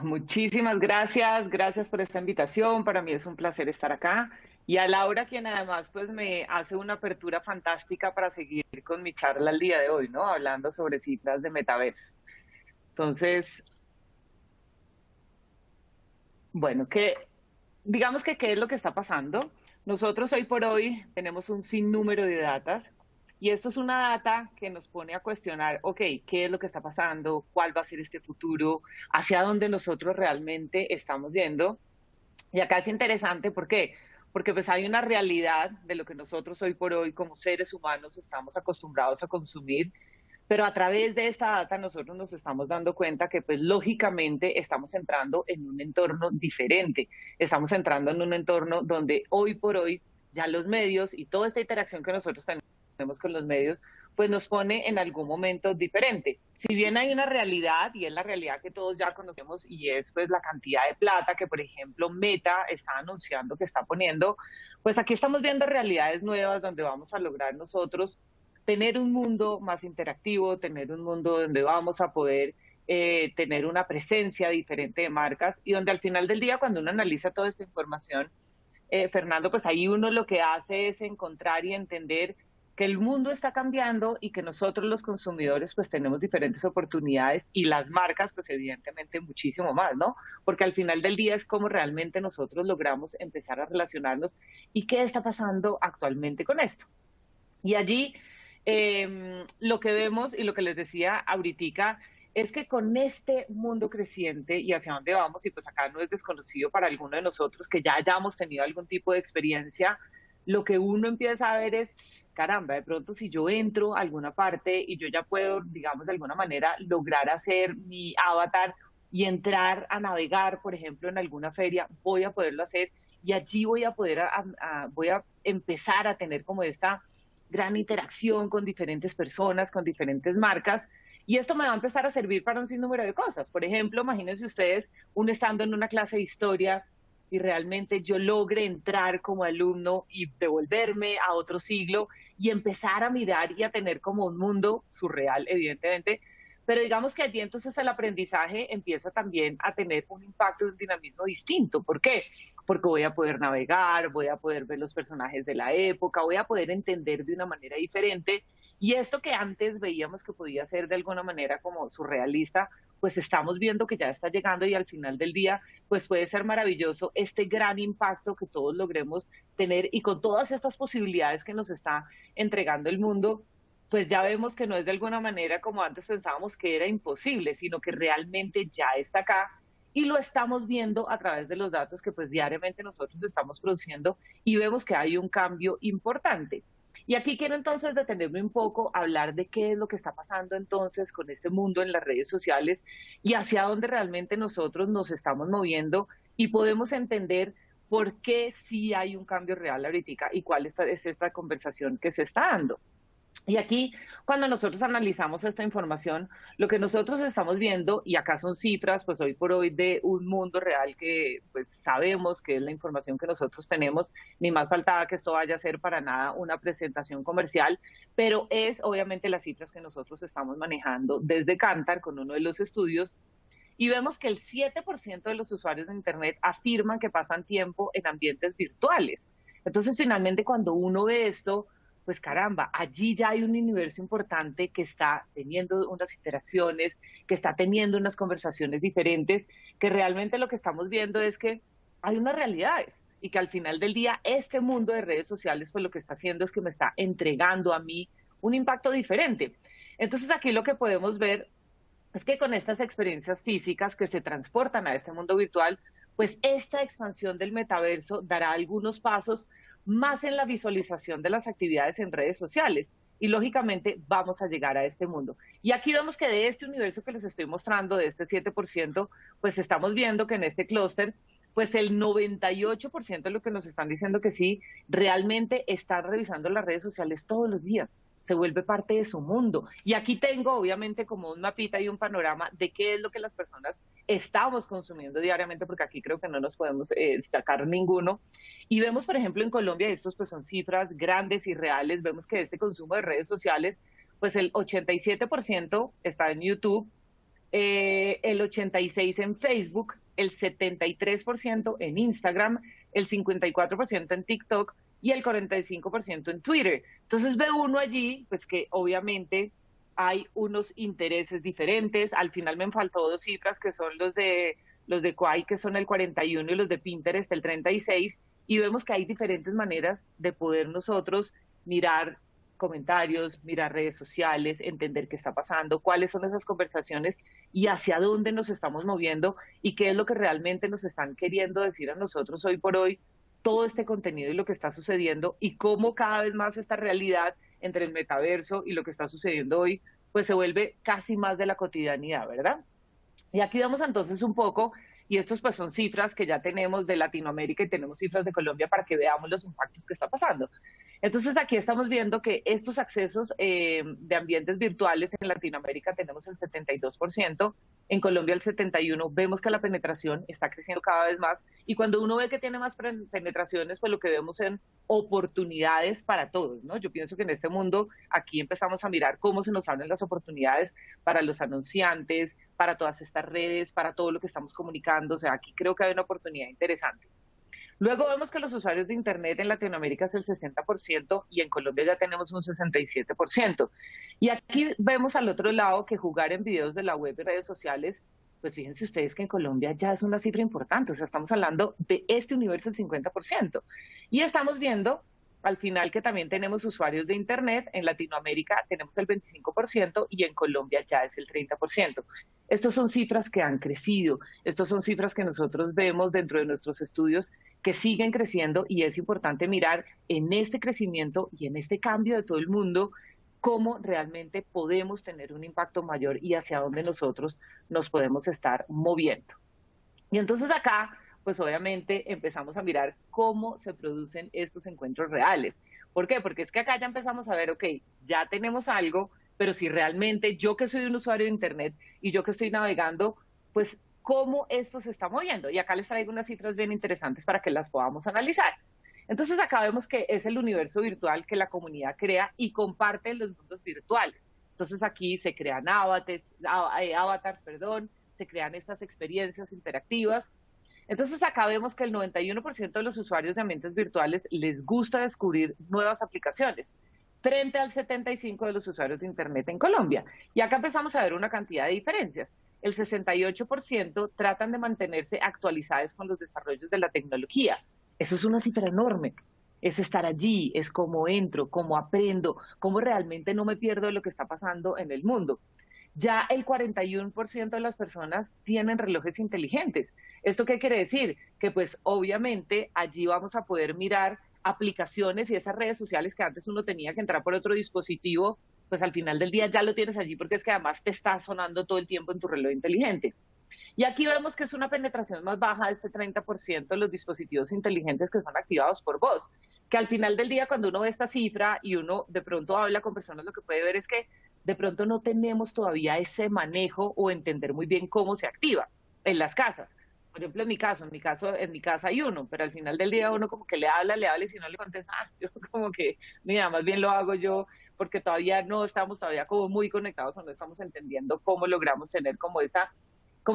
Muchísimas gracias, gracias por esta invitación. Para mí es un placer estar acá. Y a Laura, quien además pues me hace una apertura fantástica para seguir con mi charla el día de hoy, ¿no? Hablando sobre cifras de metaverso. Entonces, bueno, digamos que qué es lo que está pasando. Nosotros hoy por hoy tenemos un sinnúmero de datas y esto es una data que nos pone a cuestionar, ok, ¿qué es lo que está pasando? ¿Cuál va a ser este futuro? ¿Hacia dónde nosotros realmente estamos yendo? Y acá es interesante, ¿por qué? Porque pues hay una realidad de lo que nosotros hoy por hoy como seres humanos estamos acostumbrados a consumir, pero a través de esta data nosotros nos estamos dando cuenta que pues lógicamente estamos entrando en un entorno diferente, estamos entrando en un entorno donde hoy por hoy ya los medios y toda esta interacción que nosotros tenemos con los medios pues nos pone en algún momento diferente. Si bien hay una realidad y es la realidad que todos ya conocemos y es pues la cantidad de plata que por ejemplo Meta está anunciando que está poniendo, pues aquí estamos viendo realidades nuevas donde vamos a lograr nosotros tener un mundo más interactivo, tener un mundo donde vamos a poder tener una presencia diferente de marcas y donde al final del día, cuando uno analiza toda esta información, Fernando, pues ahí uno lo que hace es encontrar y entender que el mundo está cambiando y que nosotros los consumidores pues tenemos diferentes oportunidades y las marcas pues evidentemente muchísimo más, ¿no? Porque al final del día es como realmente nosotros logramos empezar a relacionarnos y qué está pasando actualmente con esto. Y allí lo que vemos y lo que les decía ahorita es que con este mundo creciente y hacia dónde vamos, y pues acá no es desconocido para alguno de nosotros que ya hayamos tenido algún tipo de experiencia, lo que uno empieza a ver es, caramba, de pronto si yo entro a alguna parte y yo ya puedo, digamos, de alguna manera lograr hacer mi avatar y entrar a navegar, por ejemplo, en alguna feria, voy a poderlo hacer y allí voy a poder, voy a empezar a tener como esta gran interacción con diferentes personas, con diferentes marcas. Y esto me va a empezar a servir para un sinnúmero de cosas. Por ejemplo, imagínense ustedes, uno estando en una clase de historia y realmente yo logre entrar como alumno y devolverme a otro siglo y empezar a mirar y a tener como un mundo surreal, evidentemente. Pero digamos que allí entonces el aprendizaje empieza también a tener un impacto y un dinamismo distinto. ¿Por qué? Porque voy a poder navegar, voy a poder ver los personajes de la época, voy a poder entender de una manera diferente. Y esto que antes veíamos que podía ser de alguna manera como surrealista, pues estamos viendo que ya está llegando y al final del día, pues puede ser maravilloso este gran impacto que todos logremos tener y con todas estas posibilidades que nos está entregando el mundo, pues ya vemos que no es de alguna manera como antes pensábamos que era imposible, sino que realmente ya está acá y lo estamos viendo a través de los datos que pues diariamente nosotros estamos produciendo y vemos que hay un cambio importante. Y aquí quiero entonces detenerme un poco, hablar de qué es lo que está pasando entonces con este mundo en las redes sociales y hacia dónde realmente nosotros nos estamos moviendo y podemos entender por qué sí hay un cambio real ahorita y cuál es esta conversación que se está dando. Y aquí, cuando nosotros analizamos esta información, lo que nosotros estamos viendo, y acá son cifras, pues hoy por hoy de un mundo real que pues sabemos que es la información que nosotros tenemos, ni más faltaba que esto vaya a ser para nada una presentación comercial, pero es obviamente las cifras que nosotros estamos manejando desde Kantar con uno de los estudios, y vemos que el 7% de los usuarios de Internet afirman que pasan tiempo en ambientes virtuales. Entonces, finalmente, cuando uno ve esto, pues caramba, allí ya hay un universo importante que está teniendo unas interacciones, que está teniendo unas conversaciones diferentes, que realmente lo que estamos viendo es que hay unas realidades y que al final del día este mundo de redes sociales pues lo que está haciendo es que me está entregando a mí un impacto diferente. Entonces aquí lo que podemos ver es que con estas experiencias físicas que se transportan a este mundo virtual, pues esta expansión del metaverso dará algunos pasos más en la visualización de las actividades en redes sociales. Y lógicamente vamos a llegar a este mundo. Y aquí vemos que de este universo que les estoy mostrando, de este 7%, pues estamos viendo que en este clúster, pues el 98% de lo que nos están diciendo que sí, realmente están revisando las redes sociales todos los días, se vuelve parte de su mundo. Y aquí tengo obviamente como un mapita y un panorama de qué es lo que las personas estamos consumiendo diariamente, porque aquí creo que no nos podemos destacar ninguno. Y vemos, por ejemplo, en Colombia, estos pues son cifras grandes y reales, vemos que este consumo de redes sociales, pues el 87% está en YouTube, el 86% en Facebook, el 73% en Instagram, el 54% en TikTok y el 45% en Twitter. Entonces ve uno allí, pues que obviamente hay unos intereses diferentes. Al final me faltó dos cifras que son los de Quai, que son el 41, y los de Pinterest el 36, y vemos que hay diferentes maneras de poder nosotros mirar comentarios, mirar redes sociales, entender qué está pasando, cuáles son esas conversaciones y hacia dónde nos estamos moviendo y qué es lo que realmente nos están queriendo decir a nosotros hoy por hoy, todo este contenido y lo que está sucediendo, y cómo cada vez más esta realidad entre el metaverso y lo que está sucediendo hoy, pues se vuelve casi más de la cotidianidad, ¿verdad? Y aquí vemos entonces un poco, y estos pues son cifras que ya tenemos de Latinoamérica y tenemos cifras de Colombia para que veamos los impactos que está pasando. Entonces aquí estamos viendo que estos accesos de ambientes virtuales en Latinoamérica tenemos el 72%, en Colombia el 71%, vemos que la penetración está creciendo cada vez más, y cuando uno ve que tiene más penetraciones, pues lo que vemos son oportunidades para todos, ¿no? Yo pienso que en este mundo aquí empezamos a mirar cómo se nos abren las oportunidades para los anunciantes, para todas estas redes, para todo lo que estamos comunicando. O sea, aquí creo que hay una oportunidad interesante. Luego vemos que los usuarios de Internet en Latinoamérica es el 60% y en Colombia ya tenemos un 67%. Y aquí vemos al otro lado que jugar en videos de la web y redes sociales, pues fíjense ustedes que en Colombia ya es una cifra importante. O sea, estamos hablando de este universo el 50%. Y estamos viendo al final que también tenemos usuarios de Internet. En Latinoamérica tenemos el 25% y en Colombia ya es el 30%. Estas son cifras que han crecido, estas son cifras que nosotros vemos dentro de nuestros estudios que siguen creciendo, y es importante mirar en este crecimiento y en este cambio de todo el mundo cómo realmente podemos tener un impacto mayor y hacia dónde nosotros nos podemos estar moviendo. Y entonces acá, pues obviamente empezamos a mirar cómo se producen estos encuentros reales. ¿Por qué? Porque es que acá ya empezamos a ver, ok, ya tenemos algo, pero si realmente yo que soy un usuario de Internet y yo que estoy navegando, pues cómo esto se está moviendo. Y acá les traigo unas cifras bien interesantes para que las podamos analizar. Entonces acá vemos que es el universo virtual que la comunidad crea y comparte en los mundos virtuales. Entonces aquí se crean avatars, perdón, se crean estas experiencias interactivas. Entonces acá vemos que el 91% de los usuarios de ambientes virtuales les gusta descubrir nuevas aplicaciones, frente al 75% de los usuarios de Internet en Colombia. Y acá empezamos a ver una cantidad de diferencias. El 68% tratan de mantenerse actualizados con los desarrollos de la tecnología. Eso es una cifra enorme. Es estar allí, es cómo entro, cómo aprendo, cómo realmente no me pierdo de lo que está pasando en el mundo. Ya el 41% de las personas tienen relojes inteligentes. ¿Esto qué quiere decir? Que pues obviamente allí vamos a poder mirar aplicaciones y esas redes sociales que antes uno tenía que entrar por otro dispositivo, pues al final del día ya lo tienes allí, porque es que además te está sonando todo el tiempo en tu reloj inteligente. Y aquí vemos que es una penetración más baja de este 30% de los dispositivos inteligentes que son activados por voz, que al final del día cuando uno ve esta cifra y uno de pronto habla con personas, lo que puede ver es que de pronto no tenemos todavía ese manejo o entender muy bien cómo se activa en las casas. Por ejemplo, en mi casa hay uno, pero al final del día uno como que le habla, y si no le contesta, yo como que, mira, más bien lo hago yo, porque todavía no estamos todavía como muy conectados o no estamos entendiendo cómo logramos tener como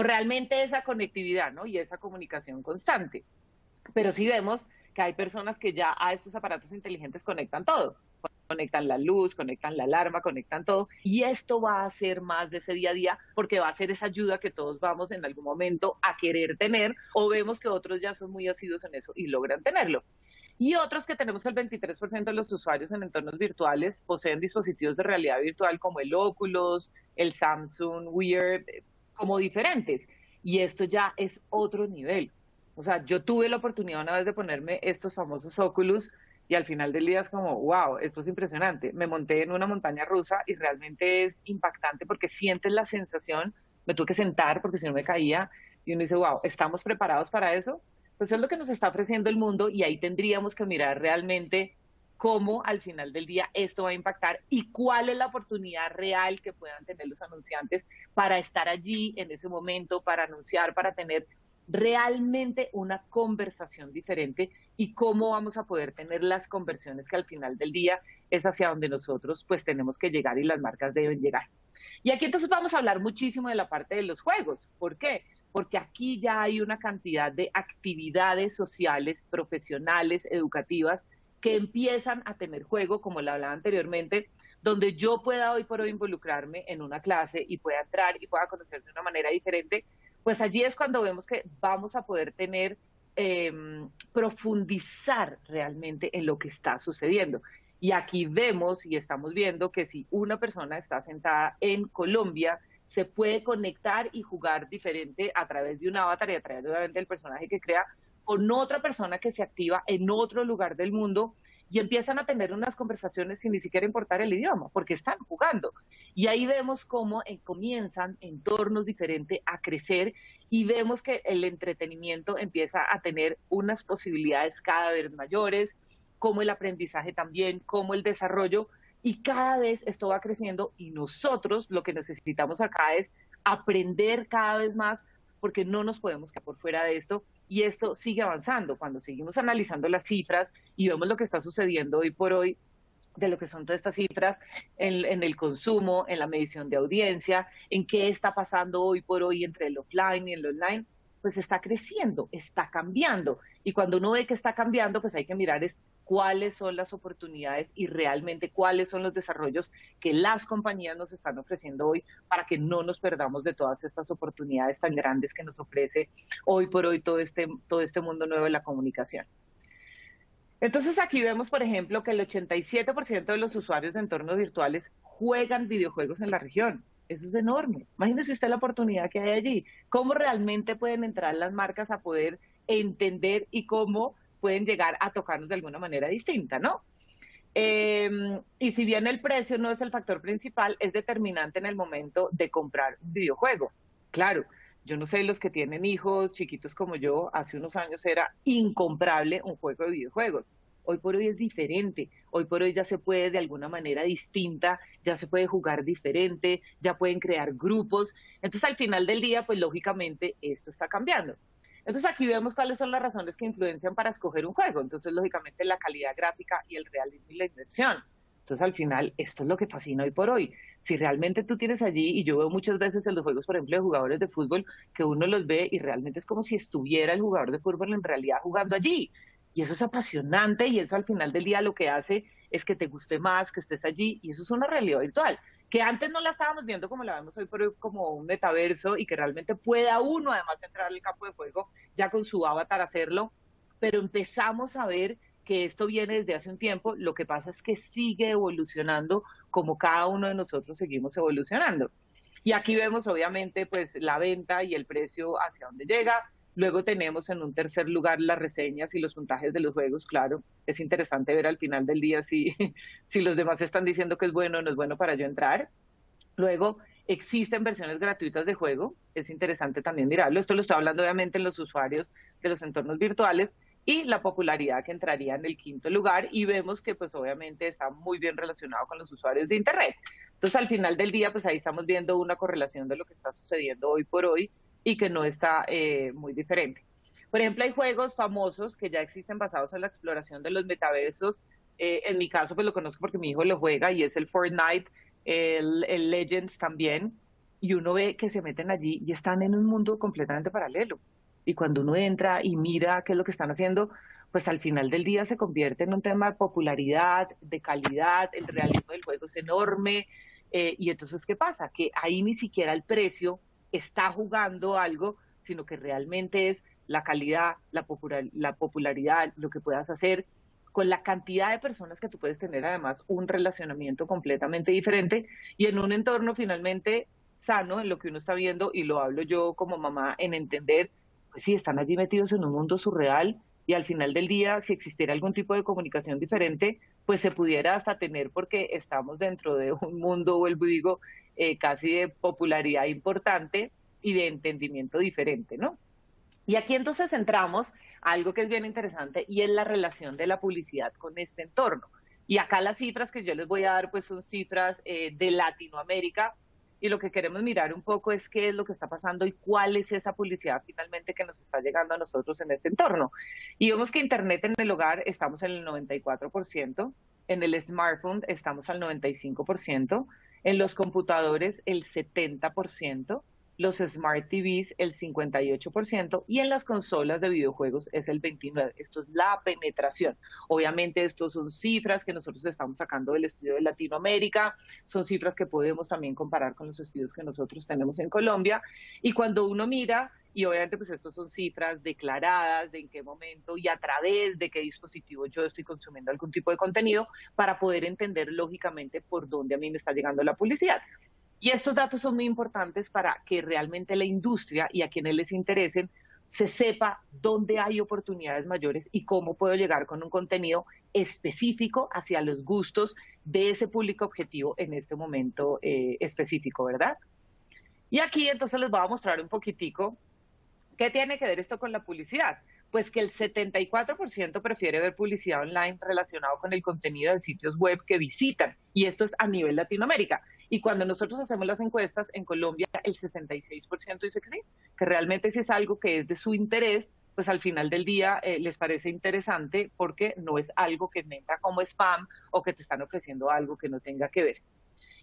realmente esa conectividad, ¿no? Y esa comunicación constante. Pero sí vemos que hay personas que ya a estos aparatos inteligentes conectan todo. Conectan la luz, conectan la alarma, conectan todo. Y esto va a ser más de ese día a día, porque va a ser esa ayuda que todos vamos en algún momento a querer tener, o vemos que otros ya son muy asiduos en eso y logran tenerlo. Y otros que tenemos que el 23% de los usuarios en entornos virtuales poseen dispositivos de realidad virtual como el Oculus, el Samsung Wear, como diferentes. Y esto ya es otro nivel. O sea, yo tuve la oportunidad una vez de ponerme estos famosos Oculus y al final del día es como, wow, esto es impresionante. Me monté en una montaña rusa y realmente es impactante porque sientes la sensación, me tuve que sentar porque si no me caía, y uno dice, wow, ¿estamos preparados para eso? Pues es lo que nos está ofreciendo el mundo, y ahí tendríamos que mirar realmente cómo al final del día esto va a impactar y cuál es la oportunidad real que puedan tener los anunciantes para estar allí en ese momento, para anunciar, para tener realmente una conversación diferente, y cómo vamos a poder tener las conversiones que al final del día es hacia donde nosotros pues tenemos que llegar y las marcas deben llegar. Y aquí entonces vamos a hablar muchísimo de la parte de los juegos. ¿Por qué? Porque aquí ya hay una cantidad de actividades sociales, profesionales, educativas, que empiezan a tener juego, como le hablaba anteriormente, donde yo pueda hoy por hoy involucrarme en una clase y pueda entrar y pueda conocer de una manera diferente, pues allí es cuando vemos que vamos a poder tener, eh, profundizar realmente en lo que está sucediendo. Y aquí vemos y estamos viendo que si una persona está sentada en Colombia, se puede conectar y jugar diferente a través de un avatar y a través obviamente del personaje que crea con otra persona que se activa en otro lugar del mundo y empiezan a tener unas conversaciones sin ni siquiera importar el idioma, porque están jugando. Y ahí vemos cómo comienzan entornos diferentes a crecer y vemos que el entretenimiento empieza a tener unas posibilidades cada vez mayores, como el aprendizaje también, como el desarrollo, y cada vez esto va creciendo y nosotros lo que necesitamos acá es aprender cada vez más porque no nos podemos quedar por fuera de esto y esto sigue avanzando. Cuando seguimos analizando las cifras y vemos lo que está sucediendo hoy por hoy, de lo que son todas estas cifras en el consumo, en la medición de audiencia, en qué está pasando hoy por hoy entre el offline y el online, pues está creciendo, está cambiando. Y cuando uno ve que está cambiando, pues hay que mirar es cuáles son las oportunidades y realmente cuáles son los desarrollos que las compañías nos están ofreciendo hoy para que no nos perdamos de todas estas oportunidades tan grandes que nos ofrece hoy por hoy todo este mundo nuevo de la comunicación. Entonces aquí vemos, por ejemplo, que el 87% de los usuarios de entornos virtuales juegan videojuegos en la región. Eso es enorme. Imagínese usted la oportunidad que hay allí. ¿Cómo realmente pueden entrar las marcas a poder entender y cómo pueden llegar a tocarnos de alguna manera distinta, ¿no? Y si bien el precio no es el factor principal, es determinante en el momento de comprar un videojuego. Claro, yo no sé, los que tienen hijos chiquitos como yo, hace unos años era incomprable un juego de videojuegos. Hoy por hoy es diferente, hoy por hoy ya se puede de alguna manera distinta, ya se puede jugar diferente, ya pueden crear grupos. Entonces al final del día, pues lógicamente esto está cambiando. Entonces aquí vemos cuáles son las razones que influencian para escoger un juego. Entonces, lógicamente, la calidad gráfica y el realismo y la inversión. Entonces, al final, esto es lo que fascina hoy por hoy. Si realmente tú tienes allí, y yo veo muchas veces en los juegos, por ejemplo, de jugadores de fútbol, que uno los ve y realmente es como si estuviera el jugador de fútbol en realidad jugando allí. Y eso es apasionante y eso al final del día lo que hace es que te guste más, que estés allí, y eso es una realidad virtual que antes no la estábamos viendo como la vemos hoy por hoy, como un metaverso y que realmente pueda uno además entrar al campo de juego ya con su avatar hacerlo, pero empezamos a ver que esto viene desde hace un tiempo, lo que pasa es que sigue evolucionando como cada uno de nosotros seguimos evolucionando. Y aquí vemos obviamente pues la venta y el precio hacia dónde llega. Luego tenemos en un tercer lugar las reseñas y los puntajes de los juegos, claro. Es interesante ver al final del día si, si los demás están diciendo que es bueno o no es bueno para yo entrar. Luego, existen versiones gratuitas de juego, es interesante también mirarlo. Esto lo estoy hablando obviamente en los usuarios de los entornos virtuales y la popularidad que entraría en el quinto lugar y vemos que pues obviamente está muy bien relacionado con los usuarios de Internet. Entonces al final del día pues ahí estamos viendo una correlación de lo que está sucediendo hoy por hoy y que no está muy diferente. Por ejemplo, hay juegos famosos que ya existen basados en la exploración de los metaversos. En mi caso pues lo conozco porque mi hijo lo juega y es el Fortnite, el Legends también, y uno ve que se meten allí y están en un mundo completamente paralelo. Y cuando uno entra y mira qué es lo que están haciendo, pues al final del día se convierte en un tema de popularidad, de calidad, el realismo del juego es enorme, y entonces, ¿qué pasa? Que ahí ni siquiera el precio está jugando algo, sino que realmente es la calidad, la popularidad, lo que puedas hacer, con la cantidad de personas que tú puedes tener, además, un relacionamiento completamente diferente y en un entorno finalmente sano en lo que uno está viendo, y lo hablo yo como mamá en entender, pues sí, están allí metidos en un mundo surreal y al final del día, si existiera algún tipo de comunicación diferente, pues se pudiera hasta tener porque estamos dentro de un mundo, vuelvo y digo, casi de popularidad importante y de entendimiento diferente, ¿no? Y aquí entonces entramos a algo que es bien interesante y es la relación de la publicidad con este entorno. Y acá las cifras que yo les voy a dar pues son cifras de Latinoamérica y lo que queremos mirar un poco es qué es lo que está pasando y cuál es esa publicidad finalmente que nos está llegando a nosotros en este entorno. Y vemos que Internet en el hogar estamos en el 94%, en el smartphone estamos al 95%, En los computadores el 70%, los Smart TVs el 58% y en las consolas de videojuegos es el 29%. Esto es la penetración. Obviamente estos son cifras que nosotros estamos sacando del estudio de Latinoamérica, son cifras que podemos también comparar con los estudios que nosotros tenemos en Colombia. Y cuando uno mira, y obviamente pues estos son cifras declaradas de en qué momento y a través de qué dispositivo yo estoy consumiendo algún tipo de contenido para poder entender lógicamente por dónde a mí me está llegando la publicidad. Y estos datos son muy importantes para que realmente la industria y a quienes les interesen se sepa dónde hay oportunidades mayores y cómo puedo llegar con un contenido específico hacia los gustos de ese público objetivo en este momento específico, ¿verdad? Y aquí entonces les voy a mostrar un poquitico qué tiene que ver esto con la publicidad. Pues que el 74% prefiere ver publicidad online relacionado con el contenido de sitios web que visitan, y esto es a nivel Latinoamérica. Y cuando nosotros hacemos las encuestas en Colombia, el 66% dice que sí, que realmente si es algo que es de su interés, pues al final del día les parece interesante porque no es algo que entra como spam o que te están ofreciendo algo que no tenga que ver.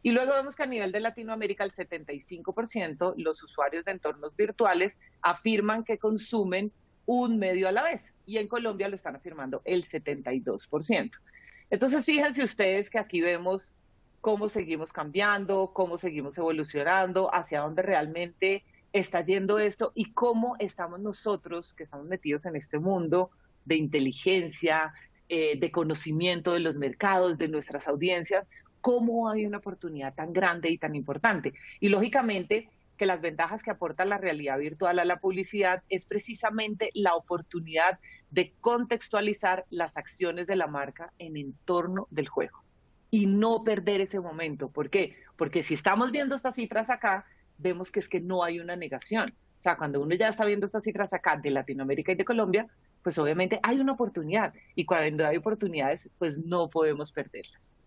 Y luego vemos que a nivel de Latinoamérica el 75% los usuarios de entornos virtuales afirman que consumen un medio a la vez y en Colombia lo están afirmando el 72%. Entonces fíjense ustedes que aquí vemos cómo seguimos cambiando, cómo seguimos evolucionando, hacia dónde realmente está yendo esto y cómo estamos nosotros que estamos metidos en este mundo de inteligencia, de conocimiento de los mercados, de nuestras audiencias, cómo hay una oportunidad tan grande y tan importante. Y lógicamente que las ventajas que aporta la realidad virtual a la publicidad es precisamente la oportunidad de contextualizar las acciones de la marca en entorno del juego y no perder ese momento. ¿Por qué? Porque si estamos viendo estas cifras acá, vemos que es que no hay una negación. O sea, cuando uno ya está viendo estas cifras acá de Latinoamérica y de Colombia, pues obviamente hay una oportunidad y cuando hay oportunidades, pues no podemos perderlas.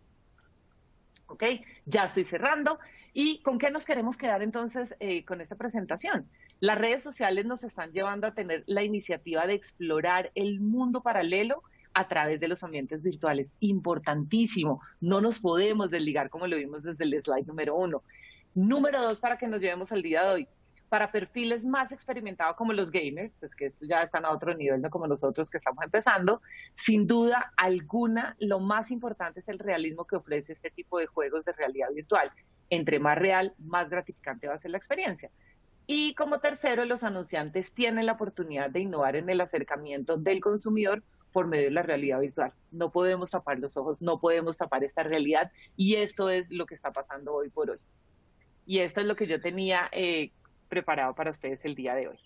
¿Ok? Ya estoy cerrando. ¿Y con qué nos queremos quedar entonces con esta presentación? Las redes sociales nos están llevando a tener la iniciativa de explorar el mundo paralelo a través de los ambientes virtuales. Importantísimo. No nos podemos desligar como lo vimos desde el slide número 1. Número 2, para que nos llevemos al día de hoy. Para perfiles más experimentados como los gamers, pues que estos ya están a otro nivel, no como nosotros que estamos empezando, sin duda alguna, lo más importante es el realismo que ofrece este tipo de juegos de realidad virtual. Entre más real, más gratificante va a ser la experiencia. Y como tercero, los anunciantes tienen la oportunidad de innovar en el acercamiento del consumidor por medio de la realidad virtual. No podemos tapar los ojos, no podemos tapar esta realidad y esto es lo que está pasando hoy por hoy. Y esto es lo que yo tenía preparado para ustedes el día de hoy.